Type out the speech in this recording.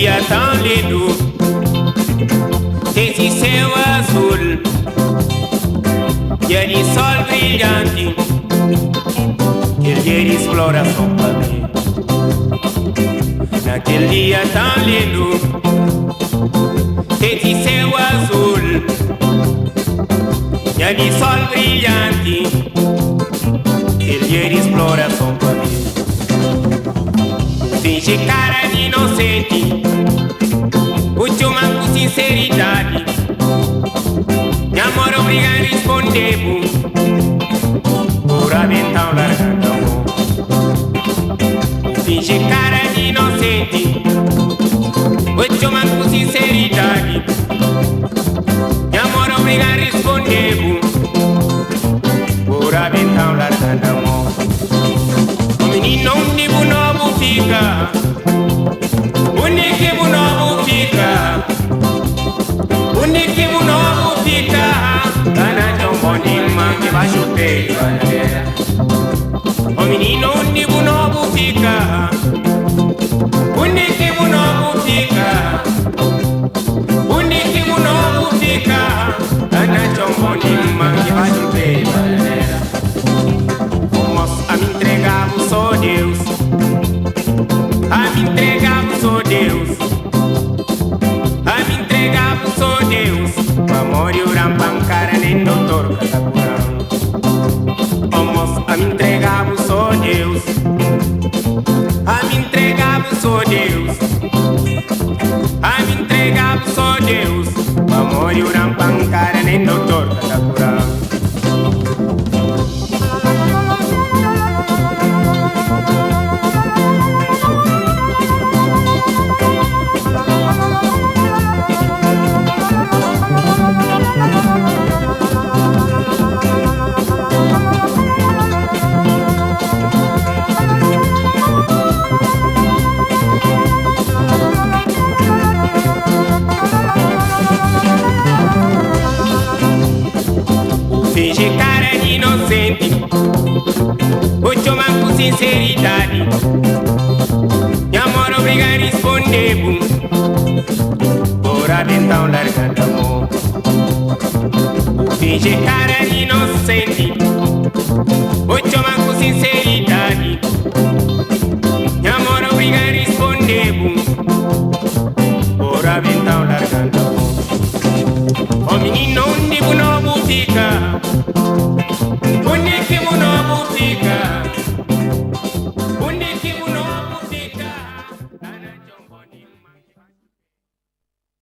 dia tão lindo, esse céu azul, dia de sol brilhante, aquele dia de exploração pra mim. Naquele dia tão lindo, esse céu azul, dia de sol brilhante, aquele dia de exploração pra mim. Finge cara de inocente, o chuma com sinceridade, me amor obriga a responder, por aventar largando amor. Finge cara de inocente, o chuma com sinceridade, me amor obriga a responder, por aventar largando amor. O menino tipo novo fica, bonito novo fica, bonito novo fica, cana de bonima que vai chover. O menino tipo novo fica, bonito novo fica, bonito novo fica, cana de bonima que vai chover. A me entregar, sou Deus. A me entregar, sou Deus. A me entregar, sou Deus. O amor e o rampancara nem doutor Catacurão. Vamos a me entregar, sou Deus. A me entregar, sou Deus. A me entregar, sou Deus. O amor e o rampancara nem doutor Catacurão. Finge cara de inocente, o chama com sinceridade, e amor obriga a responder, por aventar largando amor. Finge cara de inocente,